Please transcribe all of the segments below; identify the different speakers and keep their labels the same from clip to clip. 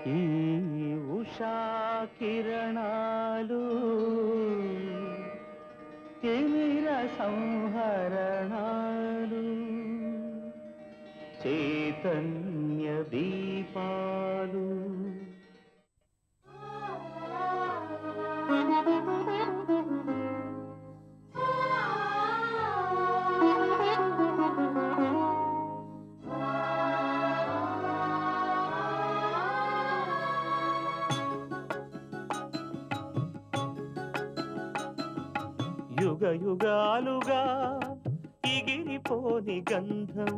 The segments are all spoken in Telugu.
Speaker 1: ఈ ఉషా కిరణాలు తిమిర సంహరణాలు చైతన్య దీపాలు యుగ యుగాలుగా ఎగిరిపోని గంధం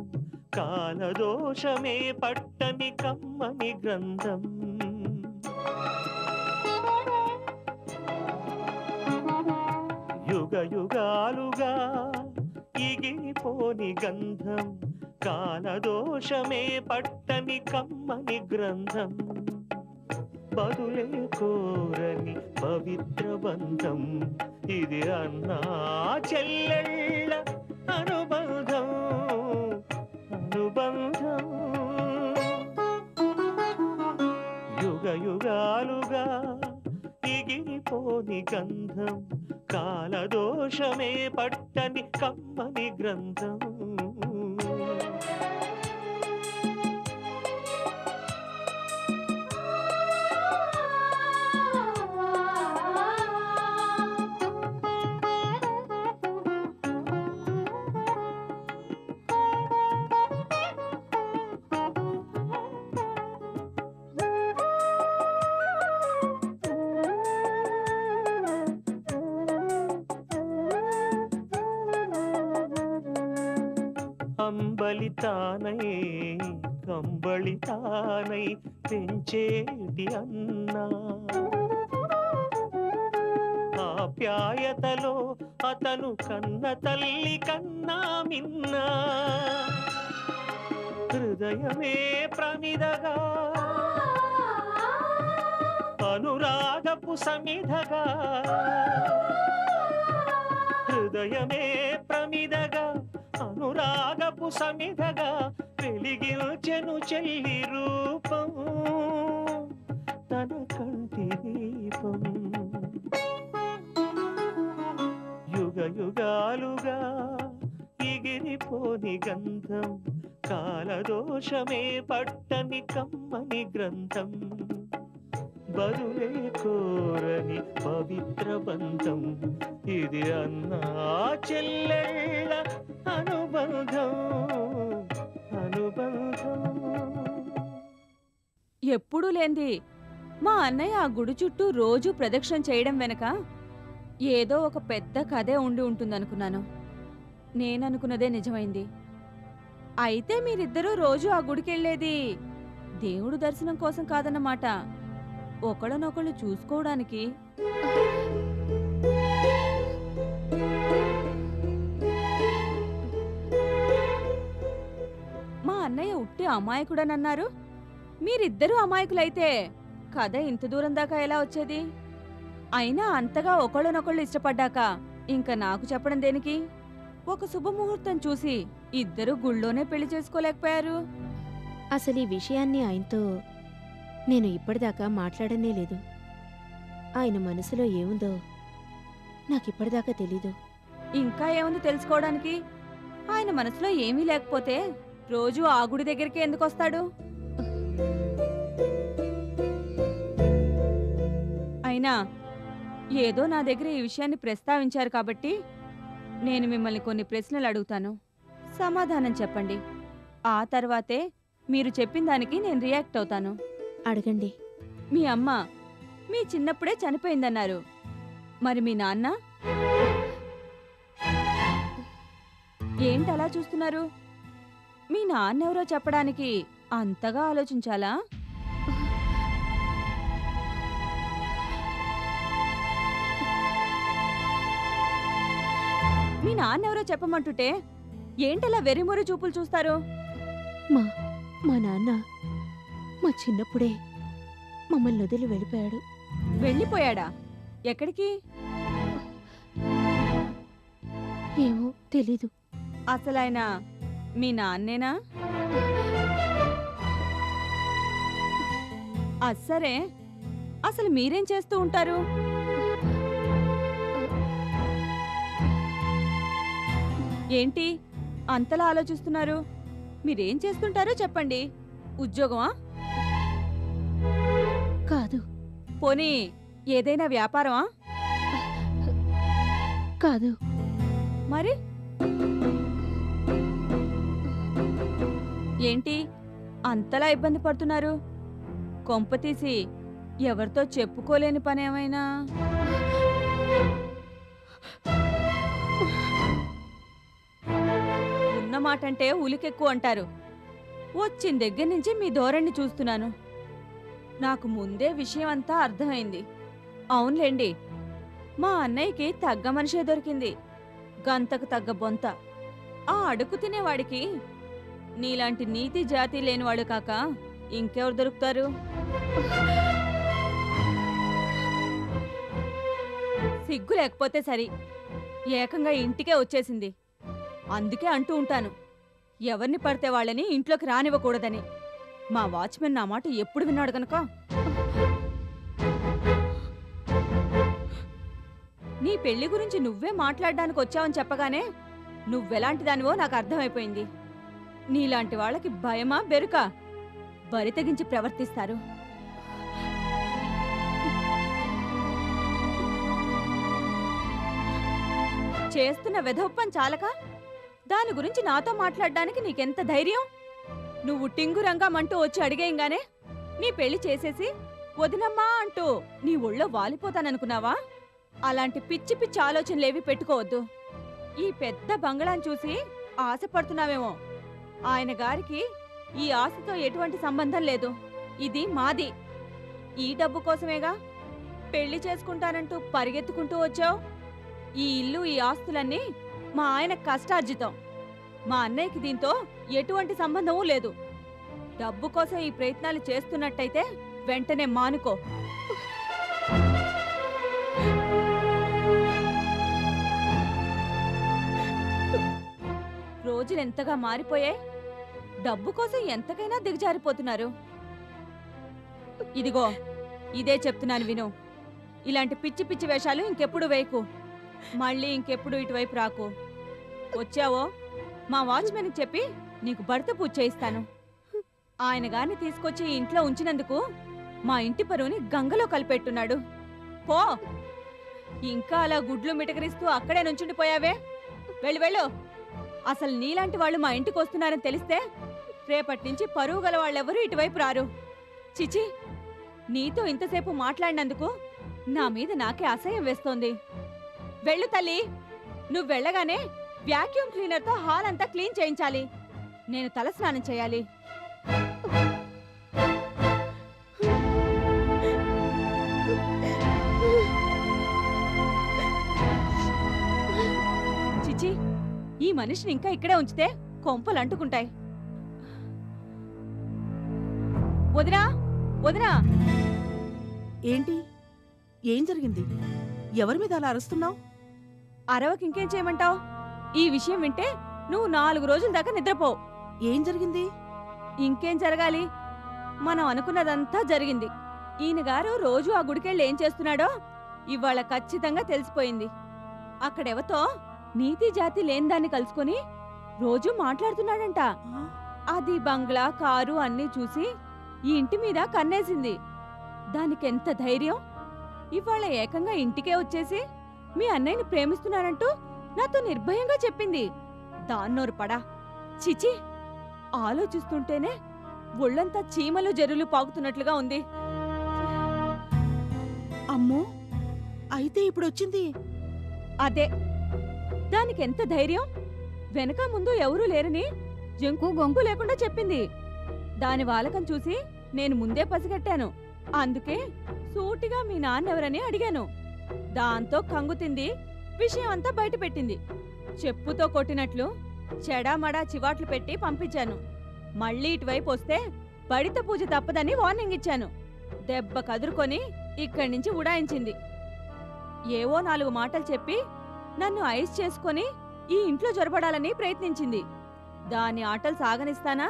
Speaker 1: కాలదోషమే పట్టని కమ్మని గ్రంథం యుగ యుగాలుగా ఎగిరిపోని గంధం కాలదోషమే పట్టని కమ్మని గ్రంథం బదులే కోరని పవిత్ర బంధం ఇది అన్నా చెల్లెళ్ళ అనుబంధం అనుబంధం యుగ యుగాలుగా ఎగిరిపోని గంధం కాలదోషమే పట్టని కమ్మని గ్రంథం అంబలితానై కంబళితానై పెంచేటి అన్నా ఆప్యాయతలో అతను కన్న తల్లి కన్నా మిన్నా హృదయమే ప్రమిదగా అనురాగపు సమిధగా హృదయమే ప్రమిదగా అనురాగపు సమిధగా వెలిగించెను చెల్లి రూపం తన కంటి దీపం యుగ యుగాలుగా ఎగిరిపోని గంధం కాలదోషమే పట్టని కమ్మని గ్రంథం బదులే కోరని పవిత్ర బంధం ఇది అన్నా చెల్లెళ్ళ అనుబంధం అనుబంధం
Speaker 2: ఎప్పుడూ లేంది మా అన్నయ్య ఆ గుడి చుట్టూ రోజూ ప్రదక్షిణ చేయడం వెనక ఏదో ఒక పెద్ద కథే ఉండి ఉంటుందనుకున్నాను. నేననుకున్నదే నిజమైంది. అయితే మీరిద్దరూ రోజూ ఆ గుడికెళ్ళేది దేవుడు దర్శనం కోసం కాదన్నమాట, ఒకళ్ళనొకళ్ళు చూసుకోవడానికి. మా అన్నయ్య ఉట్టి అమాయకుడనన్నారు. మీరిద్దరూ అమాయకులైతే కథ ఇంత దూరం దాకా ఎలా వచ్చేది? అయినా అంతగా ఒకళ్ళనొకళ్ళు ఇష్టపడ్డాక ఇంక నాకు చెప్పడం దేనికి? ఒక శుభముహూర్తం చూసి ఇద్దరు గుళ్ళోనే పెళ్లి చేసుకోలేకపోయారు.
Speaker 3: అసలు ఈ విషయాన్ని ఆయనతో నేను ఇప్పటిదాకా మాట్లాడనే లేదు. ఆయన మనసులో ఏముందో నాకిప్పటిదాకా తెలీదు.
Speaker 2: ఇంకా ఏముంది తెలుసుకోవడానికి? ఆయన మనసులో ఏమీ లేకపోతే రోజూ ఆ గుడి దగ్గరికి ఎందుకొస్తాడు? అయినా ఏదో నా దగ్గర ఈ విషయాన్ని ప్రస్తావించారు కాబట్టి నేను మిమ్మల్ని కొన్ని ప్రశ్నలు అడుగుతాను, సమాధానం చెప్పండి. ఆ తర్వాతే మీరు చెప్పిన దానికి నేను రియాక్ట్ అవుతాను.
Speaker 3: అడగండి.
Speaker 2: మీ అమ్మ మీ చిన్నప్పుడే చనిపోయిందన్నారు, మరి మీ నాన్న? ఏంటి అలా చూస్తున్నారు? మీ నాన్నెవరో చెప్పడానికి అంతగా ఆలోచించాలా? మీ నాన్నెవరో చెప్పమంటుంటే ఏంటలా వెర్రిమొరి చూపులు చూస్తారు?
Speaker 3: మా నాన్న మా చిన్నప్పుడే మమ్మల్ని వదిలి వెళ్ళిపోయాడు.
Speaker 2: వెళ్ళిపోయాడా? ఎక్కడికి?
Speaker 3: ఏమో తెలీదు.
Speaker 2: అసలైన మీ నాన్నేనా? సరే, అసలు మీరేం చేస్తూ ఉంటారు? ఏంటి అంతలా ఆలోచిస్తున్నారు? మీరేం చేస్తుంటారో చెప్పండి. ఉద్యోగమా?
Speaker 3: కాదు.
Speaker 2: పోనీ ఏదైనా వ్యాపారమా?
Speaker 3: కాదు.
Speaker 2: మరి ఏంటి అంతలా ఇబ్బంది పడుతున్నారు? కొంపతీసి ఎవరితో చెప్పుకోలేని పనేమైనా? ఉన్నమాటంటే ఉలికెక్కువ అంటారు. వచ్చిన దగ్గర నుంచి మీ ధోరణి చూస్తున్నాను. నాకు ముందే విషయం అంతా అర్థమైంది. అవునులేండి, మా అన్నయ్యకి తగ్గ మనిషే దొరికింది. గంతకు తగ్గ బొంత. ఆ అడుగు తినేవాడికి నీలాంటి నీతి జాతి లేనివాడు కాక ఇంకెవరు దొరుకుతారు? సిగ్గు లేకపోతే సరి, ఏకంగా ఇంటికే వచ్చేసింది. అందుకే అంటూ ఉంటాను, ఎవరిని పడితే వాళ్ళని ఇంట్లోకి రానివ్వకూడదని. మా వాచ్మెన్ నా మాట ఎప్పుడు విన్నాడు గనక. నీ పెళ్లి గురించి నువ్వే మాట్లాడడానికి వచ్చావని చెప్పగానే నువ్వెలాంటిదానివో నాకు అర్థమైపోయింది. నీలాంటి వాళ్ళకి భయమా బెరుకా? బరితెగించి ప్రవర్తిస్తారు. చేస్తున్న వెధొప్పం చాలక దాని గురించి నాతో మాట్లాడడానికి నీకెంత ధైర్యం? నువ్వు టింగురంగమంటూ వచ్చి అడిగేయంగానే నీ పెళ్లి చేసేసి వదినమ్మా అంటూ నీ ఒళ్ళో వాలిపోతాననుకున్నావా? అలాంటి పిచ్చి పిచ్చి ఆలోచనలేవి పెట్టుకోవద్దు. ఈ పెద్ద బంగళాన్ని చూసి ఆశపడుతున్నావేమో. ఆయన గారికి ఈ ఆశతో ఎటువంటి సంబంధం లేదు. ఇది మాది. ఈ డబ్బు కోసమేగా పెళ్లి చేసుకుంటానంటూ పరిగెత్తుకుంటూ వచ్చావు. ఈ ఇల్లు, ఈ ఆస్తులన్నీ మా ఆయన కష్టార్జితం. మా అన్నయ్యకి దీంతో ఎటువంటి సంబంధమూ లేదు. డబ్బు కోసం ఈ ప్రయత్నాలు చేస్తున్నట్టయితే వెంటనే మానుకో. రోజులెంతగా మారిపోయాయి. డబ్బు కోసం ఎంతకైనా దిగజారిపోతున్నారు. ఇదిగో ఇదే చెప్తున్నాను విను. ఇలాంటి పిచ్చి పిచ్చి వేషాలు ఇంకెప్పుడు వేయకు. మళ్ళీ ఇంకెప్పుడు ఇటువైపు రాకు. వచ్చావో మా వాచ్మెన్కి చెప్పి నీకు భర్త పూజ చేయిస్తాను. ఆయన గారిని తీసుకొచ్చి ఈ ఇంట్లో ఉంచినందుకు మా ఇంటి పరువుని గంగలో కలిపెట్టున్నాడు. పో, ఇంకా అలా గుడ్లు మిటకరిస్తూ అక్కడే నుంచుండిపోయావే. వెళ్ళు వెళ్ళు. అసలు నీలాంటి వాళ్ళు మా ఇంటికి వస్తున్నారని తెలిస్తే రేపటి నుంచి పరువు గల వాళ్ళెవరూ ఇటువైపు రారు. చిచి, నీతో ఇంతసేపు మాట్లాడినందుకు నా మీద నాకే అసహ్యం వేస్తోంది. వెళ్ళు తల్లి. నువ్వు వెళ్ళగానే వ్యాక్యూమ్ క్లీనర్తో హాల్ అంతా క్లీన్ చేయించాలి. నేను తలస్నానం చేయాలి. చిచి, ఈ మనిషిని ఇంకా ఇక్కడే ఉంచితే కొంపలు అంటుకుంటాయి. వదినా, వదినా.
Speaker 4: ఏంటి? ఏం జరిగింది? ఎవరి మీద అలా అరుస్తున్నావు?
Speaker 2: అరవకి ఇంకేం చేయమంటావు? ఈ విషయం వింటే నువ్వు 4 రోజుల దాకా నిద్రపోవు.
Speaker 4: ఏం జరిగింది?
Speaker 2: ఇంకేం జరగాలి? మనం అనుకున్నదంతా జరిగింది. ఈయన గారు రోజు ఆ గుడికెళ్ళి ఏం చేస్తున్నాడో ఇవాళ ఖచ్చితంగా తెలిసిపోయింది. అక్కడెవతో నీతి జాతి లేనిదాన్ని కలుసుకొని రోజూ మాట్లాడుతున్నాడంట. అది బంగ్లా, కారు అన్నీ చూసి ఈ ఇంటి మీద కన్నేసింది. దానికెంత ధైర్యం! ఇవాళ ఏకంగా ఇంటికే వచ్చేసి మీ అన్నయ్యని ప్రేమిస్తున్నానంటూ నాతో నిర్భయంగా చెప్పింది. దాన్నోరు పడా. చిచి, ఆలోచిస్తుంటేనే ఒళ్ళంతా చీమలు జరులు పాకుతున్నట్లుగా ఉంది.
Speaker 4: అమ్మో, అయితే ఇప్పుడొచ్చింది.
Speaker 2: అదే, దానికెంత ధైర్యం! వెనక ముందు ఎవరూ లేరని జంకు గొంకు లేకుండా చెప్పింది. దాని వాలకం చూసి నేను ముందే పసిగట్టాను. అందుకే సూటిగా మీ నాన్నెవరని అడిగాను. దాంతో కంగుతింది, విషయం అంతా బయటపెట్టింది. చెప్పుతో కొట్టినట్లు చెడామడా చివాట్లు పెట్టి పంపించాను. మళ్ళీ ఇటువైపు వస్తే బడిత పూజ తప్పదని వార్నింగ్ ఇచ్చాను. దెబ్బ కదురుకొని ఇక్కడి నుంచి ఉడాయించింది. ఏవో 4 మాటలు చెప్పి నన్ను ఐస్ చేసుకొని ఈ ఇంట్లో జొరబడాలని ప్రయత్నించింది. దాని ఆటలు సాగనిస్తానా?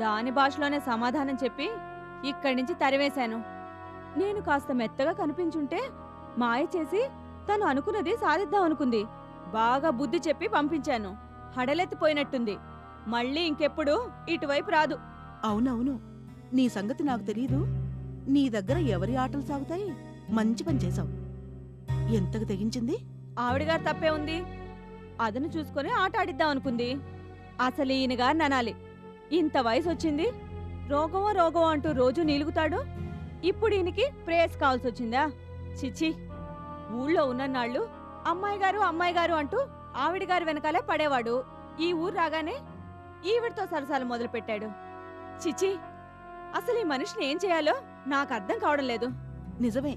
Speaker 2: దాని భాషలోనే సమాధానం చెప్పి ఇక్కడి నుంచి తరివేశాను. నేను కాస్త మెత్తగా కనిపించుంటే మాయ చేసి తను అనుకున్నది సాధిద్దాం అనుకుంది. బాగా బుద్ధి చెప్పి పంపించాను. హడలెత్తిపోయినట్టుంది. మళ్ళీ ఇంకెప్పుడు ఇటువైపు రాదు.
Speaker 4: అవునవును, నీ సంగతి నాకు తెలీదు. నీ దగ్గర ఎవరి ఆటలు సాగుతాయి? మంచి పని చేశావు. ఎంతకు తెగించింది?
Speaker 2: ఆవిడగారు తప్పే ఉంది. అదను చూసుకొని ఆట ఆడిద్దాం అనుకుంది. అసలు ఈయన గారిని అనాలి. ఇంత వయసు వచ్చింది, రోగమో రోగమో అంటూ రోజు నీలుగుతాడు. ఇప్పుడు ఈయనకి ప్రేయస్ కావాల్సొచ్చిందా? చిచి, ఊళ్ళో ఉన్నన్నాళ్ళు అమ్మాయి గారు అంటూ ఆవిడ గారి వెనకాలే పడేవాడు. ఈ ఊరు రాగానే ఈవిడతో సరసాలు మొదలుపెట్టాడు. చిచి, అసలు ఈ మనిషిని ఏం చేయాలో నాకు అర్థం కావడం లేదు.
Speaker 4: నిజమే,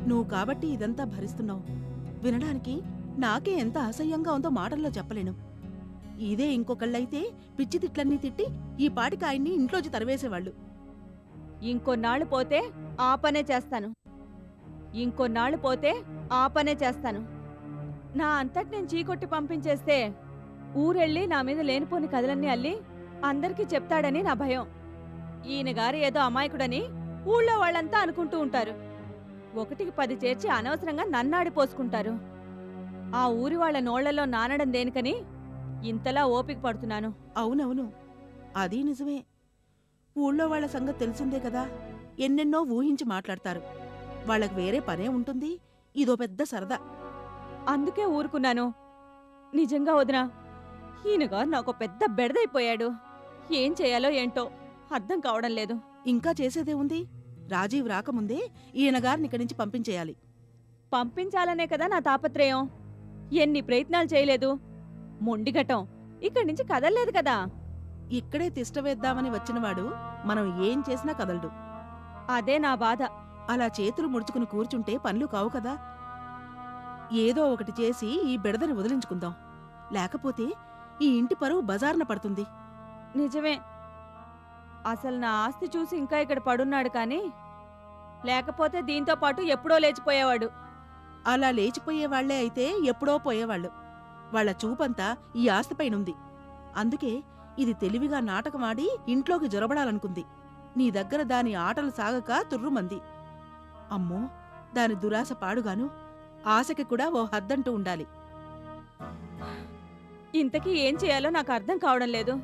Speaker 4: నువ్వు కాబట్టి ఇదంతా భరిస్తున్నావు. వినడానికి నాకే ఎంత అసహ్యంగా ఉందో మాటల్లో చెప్పలేను. ఇదే ఇంకొకళ్ళైతే పిచ్చి తిట్లన్నీ తిట్టి ఈ పాటికి ఆయన్ని ఇంట్లోంచి తరివేసేవాళ్ళు.
Speaker 2: ఇంకొన్నాళ్ళు పోతే ఆ పనే చేస్తాను. ఇంకొన్నాళ్ళు పోతే ఆ పనే చేస్తాను. నా అంతటి నేను చీకొట్టి పంపించేస్తే ఊరెళ్ళి నా మీద లేనిపోని కథలన్నీ అల్లి అందరికీ చెప్తాడని నా భయం. ఈయన గారు ఏదో అమాయకుడని ఊళ్ళో వాళ్ళంతా అనుకుంటూ ఉంటారు. 1కి 10 చేర్చి అనవసరంగా నన్నాడిపోసుకుంటారు. ఆ ఊరి వాళ్ళ నోళ్లలో నానడం దేనికని ఇంతలా ఓపిక పడుతున్నాను.
Speaker 4: అవునవును, అదీ నిజమే. ఊళ్ళో వాళ్ళ సంగతి తెలిసిందే కదా. ఎన్నెన్నో ఊహించి మాట్లాడతారు. వాళ్ళకి వేరే పనే ఉంటుంది. ఇదో పెద్ద సరదా.
Speaker 2: అందుకే ఊరుకున్నాను. నిజంగా వదినా, ఈయనగారు నాకు పెద్ద బెడదైపోయాడు. ఏం చేయాలో ఏంటో అర్థం కావడం లేదు.
Speaker 4: ఇంకా చేసేదే ఉంది. రాజీవ్ రాకముందే ఈయనగారిని ఇక్కడి నుంచి పంపించేయాలి.
Speaker 2: పంపించాలనే కదా నా తాపత్రయం. ఎన్ని ప్రయత్నాలు చేయలేదు. మొండిగటం ఇక్కడి నుంచి కదల్లేదు కదా.
Speaker 4: ఇక్కడే తిష్టవేద్దామని వచ్చినవాడు మనం ఏం చేసినా కదలడు.
Speaker 2: అదే నా బాధ.
Speaker 4: అలా చేతులు ముడుచుకుని కూర్చుంటే పనులు కావు కదా. ఏదో ఒకటి చేసి ఈ బెడదని వదిలించుకుందాం. లేకపోతే ఈ ఇంటి పరువు బజార్న పడుతుంది.
Speaker 2: నిజమే. అసలు నా ఆస్తి చూసి ఇంకా ఇక్కడ పడున్నాడు కానీ లేకపోతే దీంతో పాటు ఎప్పుడో లేచిపోయేవాడు.
Speaker 4: అలా లేచిపోయేవాళ్లే అయితే ఎప్పుడో పోయేవాళ్ళు. వాళ్ల చూపంతా ఈ ఆస్తిపైనుంది. అందుకే ఇది తెలివిగా నాటకమాడి ఇంట్లోకి జొరబడాలనుకుంది. నీ దగ్గర దాని ఆటలు సాగక తుర్రుమంది. అమ్మో, దాని దురాశ పాడుగాను. ఆశకి కూడా ఓ హద్దంటూ ఉండాలి.
Speaker 2: ఇంతకీ ఏం చేయాలో నాకు అర్థం కావడం లేదు.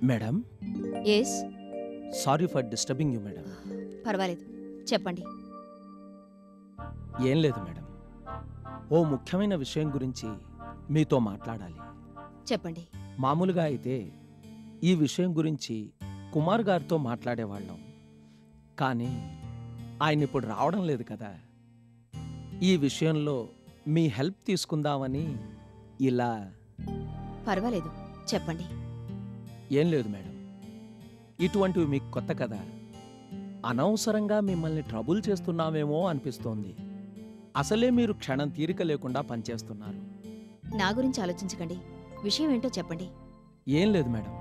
Speaker 5: Madam,
Speaker 3: yes,
Speaker 5: sorry for disturbing you madam.
Speaker 3: పర్వాలేదు, చెప్పండి.
Speaker 5: ఏం లేదు మేడం, ఓ ముఖ్యమైన విషయం గురించి మీతో మాట్లాడాలి.
Speaker 3: చెప్పండి.
Speaker 5: మామూలుగా అయితే ఈ విషయం గురించి కుమార్ గారితో మాట్లాడేవాళ్ళం, కానీ ఆయన ఇప్పుడు రావడం లేదు కదా. ఈ విషయంలో మీ హెల్ప్ తీసుకుందామని ఇలా.
Speaker 3: పర్వాలేదు, చెప్పండి.
Speaker 5: ఏం లేదు మేడం, ఇటువంటివి మీకు కొత్త కదా. అనవసరంగా మిమ్మల్ని ట్రబుల్ చేస్తున్నామేమో అనిపిస్తోంది. అసలే మీరు క్షణం తీరిక లేకుండా పనిచేస్తున్నారు.
Speaker 3: నా గురించి ఆలోచించకండి, విషయం ఏంటో చెప్పండి.
Speaker 5: ఏం లేదు మేడం,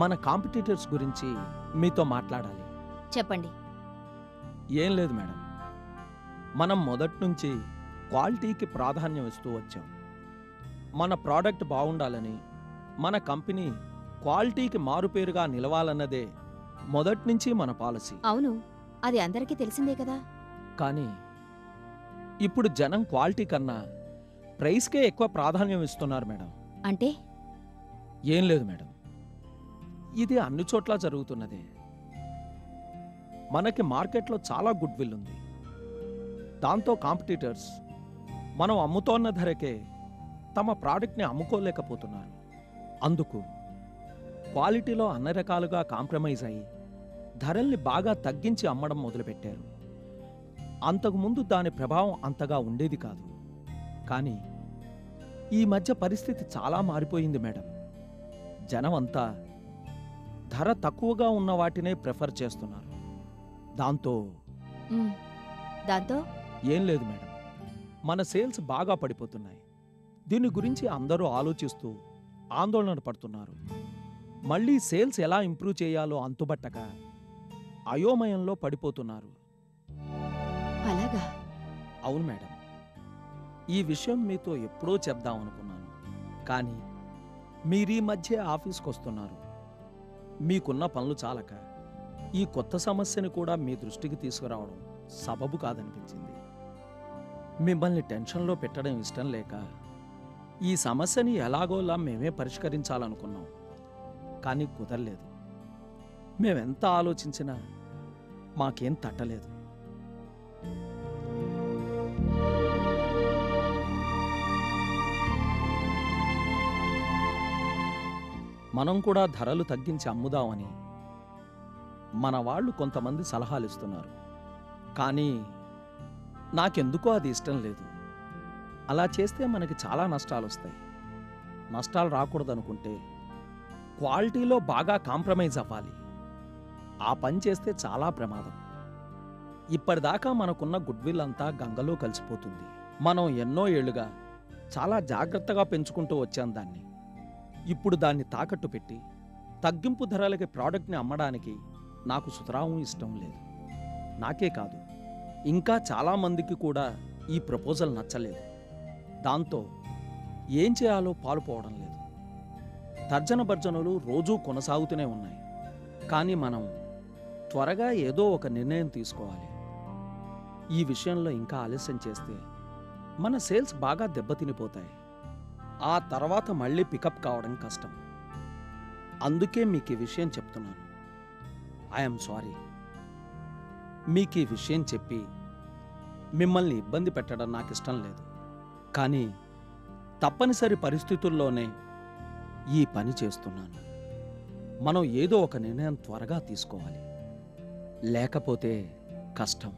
Speaker 5: మన కాంపిటీటర్స్ గురించి మీతో మాట్లాడాలి.
Speaker 3: చెప్పండి.
Speaker 5: ఏం లేదు మేడం, మనం మొదటి నుంచి క్వాలిటీకి ప్రాధాన్యం ఇస్తూ వచ్చాం. మన ప్రోడక్ట్ బాగుండాలని, మన కంపెనీ క్వాలిటీకి మారుపేరుగా నిలవాలన్నదే మొదటి నుంచి మన పాలసీ.
Speaker 3: అవును, అది అందరికీ తెలిసిందే కదా.
Speaker 5: కానీ ఇప్పుడు జనం క్వాలిటీ కన్నా ప్రైస్కే ఎక్కువ ప్రాధాన్యం ఇస్తున్నారు మేడం.
Speaker 3: అంటే
Speaker 5: ఏం లేదు మేడం, ఇది అన్ని చోట్ల జరుగుతున్నదే. మనకి మార్కెట్లో చాలా గుడ్ విల్ ఉంది. దాంతో కాంపిటీటర్స్ మనం అమ్ముతోన్న ధరకే తమ ప్రోడక్ట్ని అమ్ముకోలేకపోతున్నారు. అందుకు క్వాలిటీలో అన్ని రకాలుగా కాంప్రమైజ్ అయ్యి ధరల్ని బాగా తగ్గించి అమ్మడం మొదలుపెట్టారు. అంతకుముందు దాని ప్రభావం అంతగా ఉండేది కాదు. కానీ ఈ మధ్య పరిస్థితి చాలా మారిపోయింది మేడం. జనం అంతా ధర తక్కువగా ఉన్న వాటినే ప్రిఫర్ చేస్తున్నారు. దాంతో
Speaker 3: మ్, దాంతో
Speaker 5: ఏం లేదు మేడం, మన సేల్స్ బాగా పడిపోతున్నాయి. దీని గురించి అందరూ ఆలోచిస్తూ ఆందోళన పడుతున్నారు. మళ్ళీ సేల్స్ ఎలా ఇంప్రూవ్ చేయాలో అంతుబట్టక అయోమయంలో పడిపోతున్నారు.
Speaker 3: అలాగా?
Speaker 5: అవును మేడం, ఈ విషయం మీతో ఎప్పుడో చెప్దామనుకున్నాను. కానీ మీరీ మధ్య ఆఫీస్కి వస్తున్నారు. మీకున్న పనులు చాలక ఈ కొత్త సమస్యని కూడా మీ దృష్టికి తీసుకురావడం సబబు కాదనిపించింది. మిమ్మల్ని టెన్షన్లో పెట్టడం ఇష్టం లేక ఈ సమస్యని ఎలాగోలా మేమే పరిష్కరించాలనుకున్నాం. కానీ కుదరలేదు. మేమెంత ఆలోచించినా మాకేం తట్టలేదు. మనం కూడా ధరలు తగ్గించి అమ్ముదామని మన వాళ్ళు కొంతమంది సలహాలు ఇస్తున్నారు. కానీ నాకెందుకో అది ఇష్టం లేదు. అలా చేస్తే మనకి చాలా నష్టాలు వస్తాయి. నష్టాలు రాకూడదనుకుంటే క్వాలిటీలో బాగా కాంప్రమైజ్ అవ్వాలి. ఆ పని చేస్తే చాలా ప్రమాదం. ఇప్పటిదాకా మనకున్న గుడ్ విల్ అంతా గంగలో కలిసిపోతుంది. మనం ఎన్నో ఏళ్లుగా చాలా జాగ్రత్తగా పెంచుకుంటూ వచ్చాం దాన్ని. ఇప్పుడు దాన్ని తాకట్టు పెట్టి తగ్గింపు ధరలకి ప్రోడక్ట్ని అమ్మడానికి నాకు సుతరాము ఇష్టం లేదు. నాకే కాదు, ఇంకా చాలామందికి కూడా ఈ ప్రపోజల్ నచ్చలేదు. దాంతో ఏం చేయాలో పాలుపోవడం లేదు. తర్జన భర్జనలు రోజూ కొనసాగుతూనే ఉన్నాయి. కానీ మనం త్వరగా ఏదో ఒక నిర్ణయం తీసుకోవాలి. ఈ విషయంలో ఇంకా ఆలస్యం చేస్తే మన సేల్స్ బాగా దెబ్బతినిపోతాయి. ఆ తర్వాత మళ్ళీ పికప్ కావడం కష్టం. అందుకే మీకు ఈ విషయం చెప్తున్నాను. I'm sorry. మీకు ఈ విషయం చెప్పి మిమ్మల్ని ఇబ్బంది పెట్టడం నాకు ఇష్టం లేదు. కానీ తప్పనిసరి పరిస్థితుల్లోనే ఈ పని చేస్తున్నాను. మనం ఏదో ఒక నిర్ణయం త్వరగా తీసుకోవాలి, లేకపోతే కష్టం.